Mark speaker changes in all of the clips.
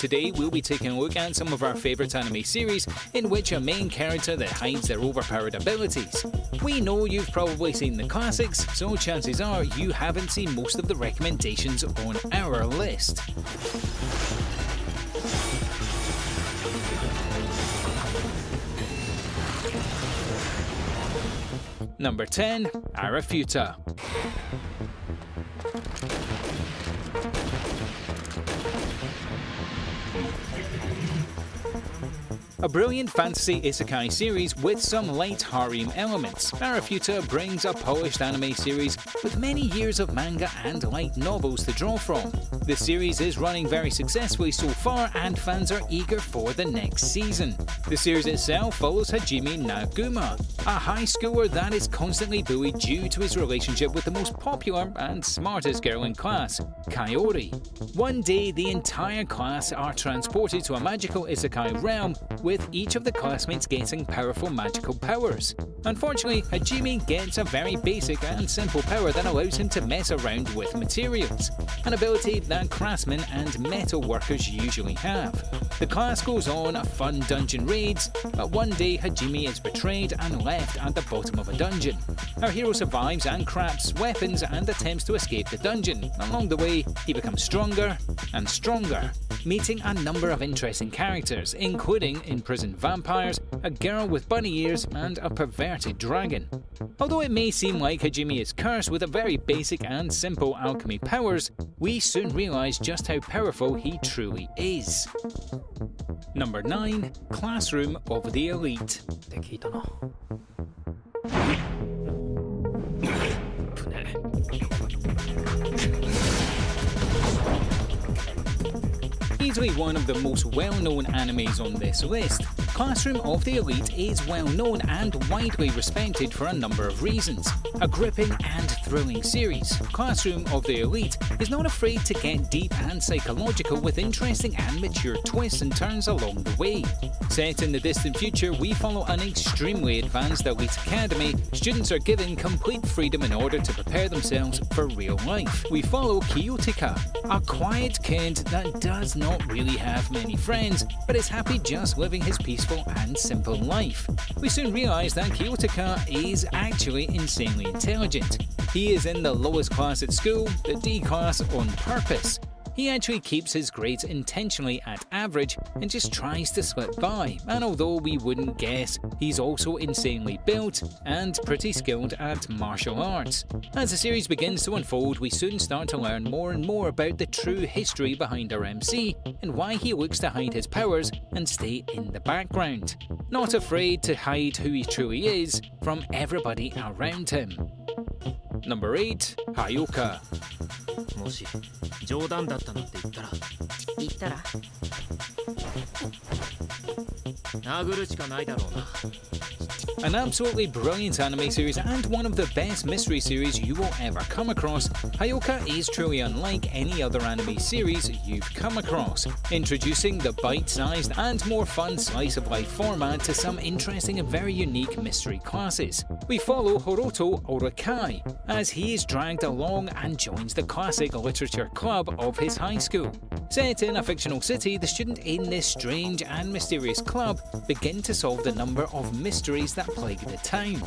Speaker 1: Today we'll be taking a look at some of our favourite anime series in which a main character that hides their overpowered abilities. We know you've probably seen the classics, so chances are you haven't seen most of the recommendations on our list. Number 10. Arafuta. A brilliant fantasy isekai series with some light harem elements, Arafuta brings a polished anime series with many years of manga and light novels to draw from. The series is running very successfully so far and fans are eager for the next season. The series itself follows Hajime Naguma, a high schooler that is constantly bullied due to his relationship with the most popular and smartest girl in class, Kaori. One day the entire class are transported to a magical isekai realm with each of the classmates getting powerful magical powers. Unfortunately, Hajime gets a very basic and simple power that allows him to mess around with materials, an ability that craftsmen and metal workers usually have. The class goes on fun dungeon raids, but one day Hajime is betrayed and left at the bottom of a dungeon. Our hero survives and crafts weapons and attempts to escape the dungeon. Along the way, he becomes stronger and stronger, meeting a number of interesting characters, including imprisoned vampires, a girl with bunny ears, and a perverted dragon. Although it may seem like Hajime is cursed with a very basic and simple alchemy powers, we soon realize just how powerful he truly is. Number 9. Classroom of the Elite. Easily one of the most well-known animes on this list, Classroom of the Elite is well-known and widely respected for a number of reasons. A gripping and thrilling series, Classroom of the Elite is not afraid to get deep and psychological with interesting and mature twists and turns along the way. Set in the distant future, we follow an extremely advanced elite academy. Students are given complete freedom in order to prepare themselves for real life. We follow Kyotika, a quiet kid that does not really have many friends, but is happy just living his peaceful and simple life. We soon realize that Kyotika is actually insanely intelligent. He is in the lowest class at school, the D class, on purpose. He actually keeps his grades intentionally at average and just tries to slip by, and although we wouldn't guess, he's also insanely built and pretty skilled at martial arts. As the series begins to unfold, we soon start to learn more and more about the true history behind our MC and why he looks to hide his powers and stay in the background, not afraid to hide who he truly is from everybody around him. Number 8. Hayoka.
Speaker 2: もし冗談だったのって言ったら殴るしかないだろうな
Speaker 1: An absolutely brilliant anime series and one of the best mystery series you will ever come across, Hayoka is truly unlike any other anime series you've come across, introducing the bite-sized and more fun slice-of-life format to some interesting and very unique mystery classes. We follow Horoto Orakai, as he is dragged along and joins the classic literature club of his high school. Set in a fictional city, the students in this strange and mysterious club begin to solve the number of mysteries that plague the town.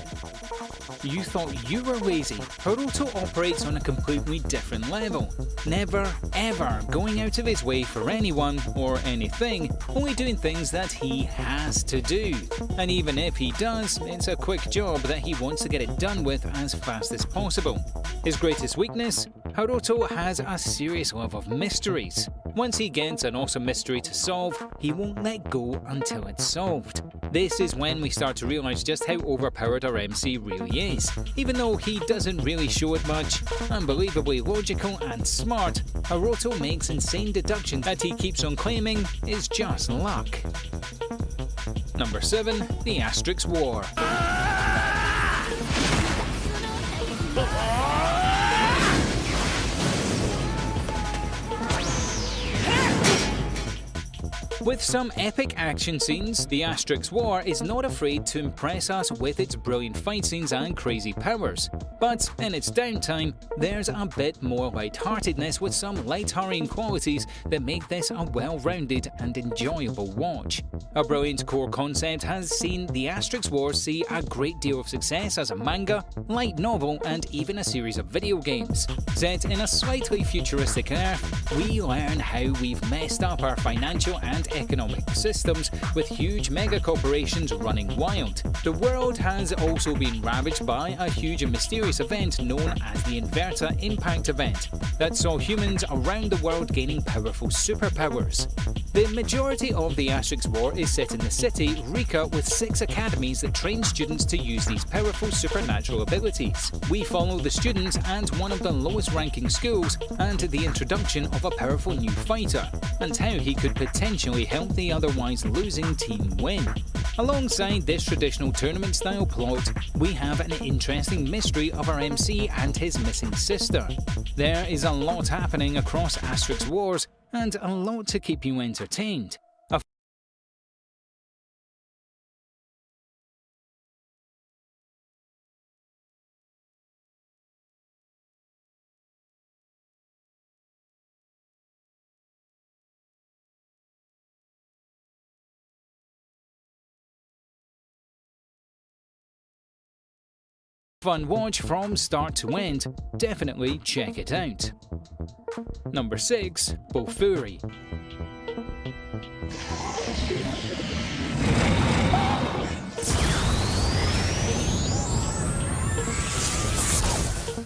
Speaker 1: You thought you were lazy? Haruto operates on a completely different level. Never, ever going out of his way for anyone or anything, only doing things that he has to do. And even if he does, it's a quick job that he wants to get it done with as fast as possible. His greatest weakness? Haruto has a serious love of mysteries. Once he gets an awesome mystery to solve, he won't let go until it's solved. This is when we start to realize just how overpowered our MC really is. Even though he doesn't really show it much, unbelievably logical and smart, Haruto makes insane deductions that he keeps on claiming is just luck. Number 7. The Asterix War. With some epic action scenes, the Asterix War is not afraid to impress us with its brilliant fight scenes and crazy powers. But in its downtime, there's a bit more lightheartedness with some light-hurrying qualities that make this a well-rounded and enjoyable watch. A brilliant core concept has seen the Asterix War see a great deal of success as a manga, light novel, and even a series of video games. Set in a slightly futuristic Earth, we learn how we've messed up our financial and economic systems with huge mega corporations running wild. The world has also been ravaged by a huge and mysterious event known as the Inverter Impact Event that saw humans around the world gaining powerful superpowers. The majority of the Asterix War is set in the city Rika, with 6 academies that train students to use these powerful supernatural abilities. We follow the students and one of the lowest ranking schools and the introduction of a powerful new fighter, and how he could potentially help the otherwise losing team win. Alongside this traditional tournament style plot, we have an interesting mystery of our MC and his missing sister. There is a lot happening across Asterix Wars, and a lot to keep you entertained. Fun watch from start to end, definitely check it out. Number 6. Bofuri.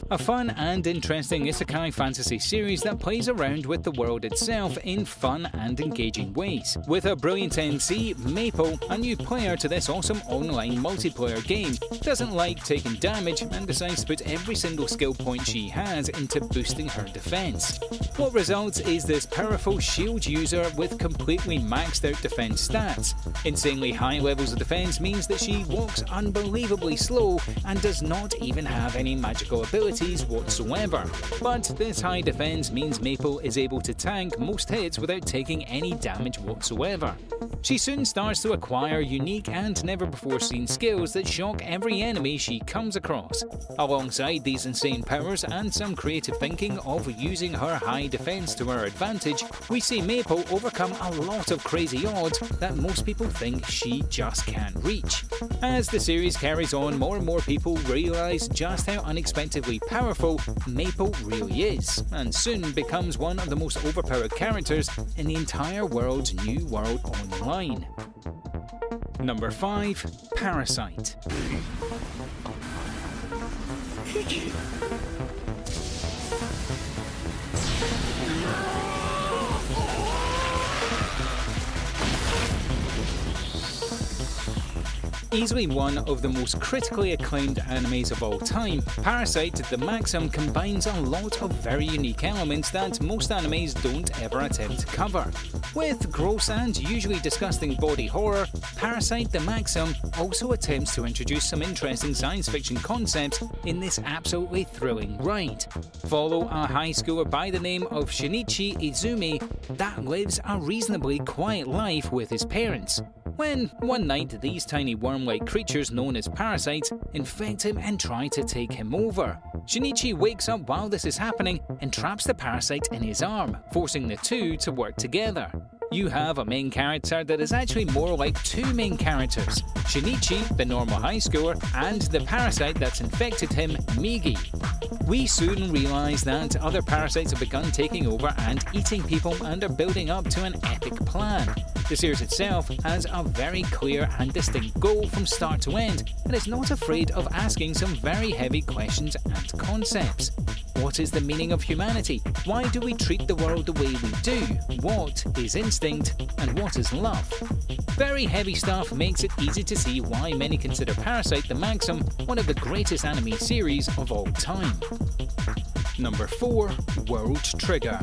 Speaker 1: A fun and interesting isekai fantasy series that plays around with the world itself in fun and engaging ways. With a brilliant MC, Maple, a new player to this awesome online multiplayer game, doesn't like taking damage and decides to put every single skill point she has into boosting her defense. What results is this powerful shield user with completely maxed out defense stats. Insanely high levels of defense means that she walks unbelievably slow and does not even have any magical abilities whatsoever. But this high defense means Maple is able to tank most hits without taking any damage whatsoever. She soon starts to acquire unique and never before seen skills that shock every enemy she comes across. Alongside these insane powers and some creative thinking of using her high defense to her advantage, we see Maple overcome a lot of crazy odds that most people think she just can't reach. As the series carries on, more and more people realise just how unexpectedly powerful Maple really is, and soon becomes one of the most overpowered characters in the entire world's new world online. Number 5. Parasite. Easily one of the most critically acclaimed animes of all time, Parasite the Maxim combines a lot of very unique elements that most animes don't ever attempt to cover. With gross and usually disgusting body horror, Parasite the Maxim also attempts to introduce some interesting science fiction concepts in this absolutely thrilling ride. Follow a high schooler by the name of Shinichi Izumi that lives a reasonably quiet life with his parents, when one night these tiny worm-like creatures known as parasites infect him and try to take him over. Shinichi wakes up while this is happening and traps the parasite in his arm, forcing the two to work together. You have a main character that is actually more like 2 main characters: Shinichi, the normal high schooler, and the parasite that's infected him, Migi. We soon realise that other parasites have begun taking over and eating people and are building up to an epic plan. The series itself has a very clear and distinct goal from start to end, and is not afraid of asking some very heavy questions and concepts. What is the meaning of humanity? Why do we treat the world the way we do? What is instinct? And what is love? Very heavy stuff makes it easy to see why many consider Parasite the Maxim one of the greatest anime series of all time. Number 4. World Trigger.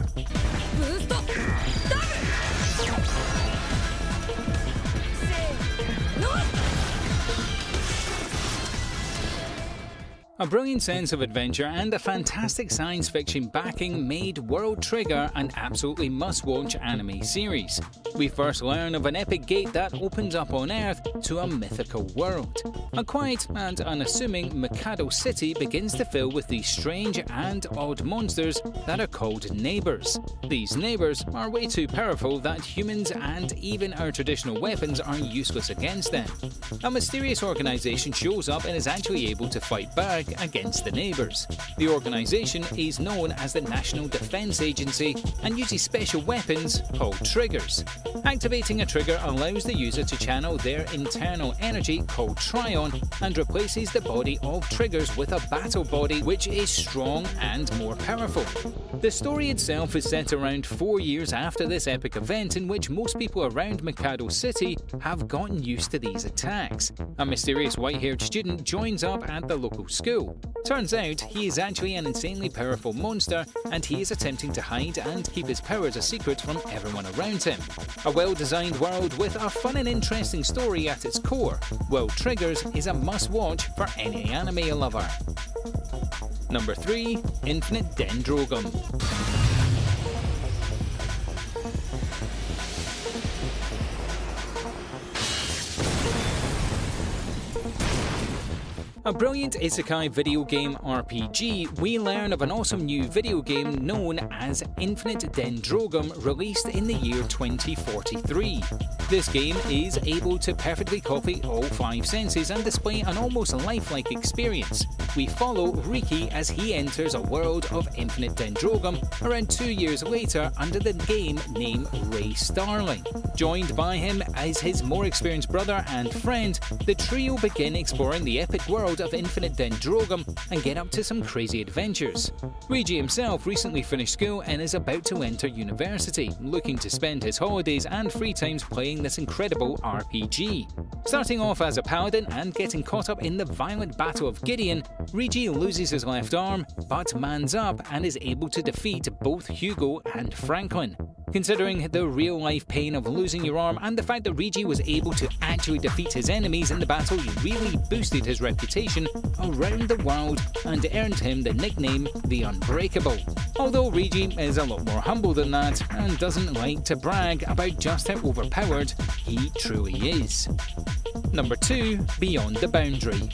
Speaker 1: A brilliant sense of adventure and a fantastic science fiction backing made World Trigger an absolutely must-watch anime series. We first learn of an epic gate that opens up on Earth to a mythical world. A quiet and unassuming Mikado City begins to fill with these strange and odd monsters that are called neighbours. These neighbours are way too powerful that humans and even our traditional weapons are useless against them. A mysterious organisation shows up and is actually able to fight back against the neighbours. The organisation is known as the National Defence Agency and uses special weapons called triggers. Activating a trigger allows the user to channel their internal energy called Tryon and replaces the body of triggers with a battle body which is strong and more powerful. The story itself is set around 4 years after this epic event in which most people around Mikado City have gotten used to these attacks. A mysterious white-haired student joins up at the local school. Turns out he is actually an insanely powerful monster and he is attempting to hide and keep his powers a secret from everyone around him. A well-designed world with a fun and interesting story at its core, World Triggers is a must-watch for any anime lover. Number 3. Infinite Dendrogum. A brilliant isekai video game RPG, we learn of an awesome new video game known as Infinite Dendrogum, released in the year 2043. This game is able to perfectly copy all 5 senses and display an almost lifelike experience. We follow Riki as he enters a world of Infinite Dendrogum around 2 years later under the game name Ray Starling. Joined by him as his more experienced brother and friend, the trio begin exploring the epic world of Infinite Dendrogum and get up to some crazy adventures. Rigi himself recently finished school and is about to enter university, looking to spend his holidays and free times playing this incredible RPG. Starting off as a paladin and getting caught up in the violent Battle of Gideon, Rigi loses his left arm, but mans up and is able to defeat both Hugo and Franklin. Considering the real-life pain of losing your arm and the fact that Rigi was able to actually defeat his enemies in the battle really boosted his reputation around the world and earned him the nickname The Unbreakable. Although Rigi is a lot more humble than that and doesn't like to brag about just how overpowered he truly is. Number 2. Beyond the Boundary.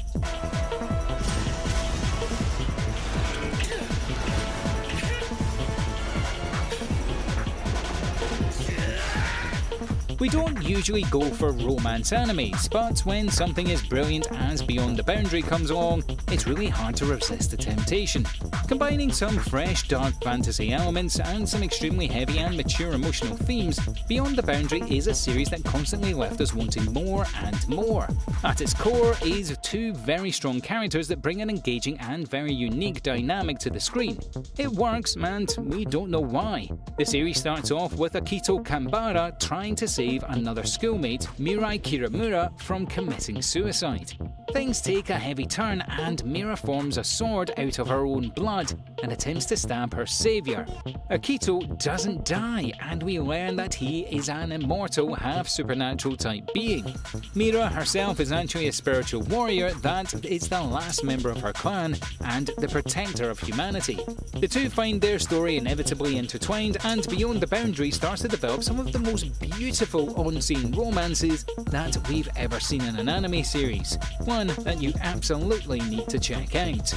Speaker 1: We don't usually go for romance animes, but when something as brilliant as Beyond the Boundary comes along, it's really hard to resist the temptation. Combining some fresh dark fantasy elements and some extremely heavy and mature emotional themes, Beyond the Boundary is a series that constantly left us wanting more and more. At its core is 2 very strong characters that bring an engaging and very unique dynamic to the screen. It works, and we don't know why. The series starts off with Akito Kambara trying to save another schoolmate, Mirai Kiramura, from committing suicide. Things take a heavy turn and Mira forms a sword out of her own blood and attempts to stab her saviour. Akito doesn't die and we learn that he is an immortal, half-supernatural type being. Mira herself is actually a spiritual warrior that is the last member of her clan and the protector of humanity. The two find their story inevitably intertwined and Beyond the Boundary starts to develop some of the most beautiful on-scene romances that we've ever seen in an anime series. One that you absolutely need to check out.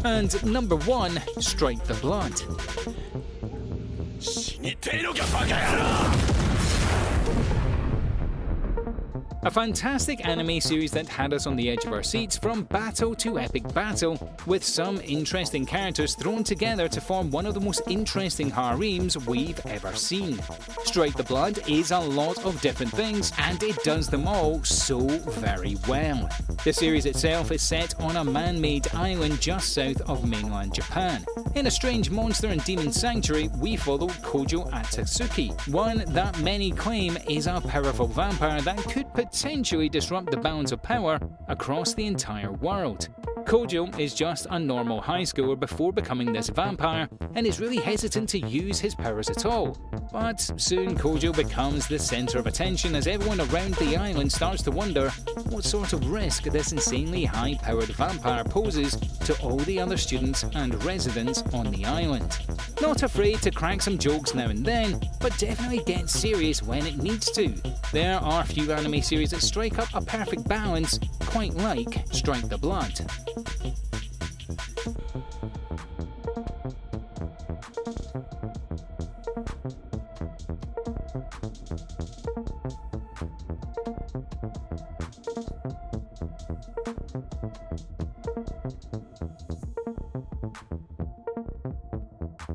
Speaker 1: And number 1, Strike the Blood. A fantastic anime series that had us on the edge of our seats from battle to epic battle, with some interesting characters thrown together to form one of the most interesting harems we've ever seen. Strike the Blood is a lot of different things, and it does them all so very well. The series itself is set on a man-made island just south of mainland Japan. In a strange monster and demon sanctuary, we follow Kojo Atatsuki, one that many claim is a powerful vampire that could potentially disrupt the balance of power across the entire world. Kojo is just a normal high schooler before becoming this vampire and is really hesitant to use his powers at all. But soon Kojo becomes the center of attention as everyone around the island starts to wonder what sort of risk this insanely high-powered vampire poses to all the other students and residents on the island. Not afraid to crack some jokes now and then, but definitely get serious when it needs to. There are few anime series that strike up a perfect balance, quite like Strike the Blood.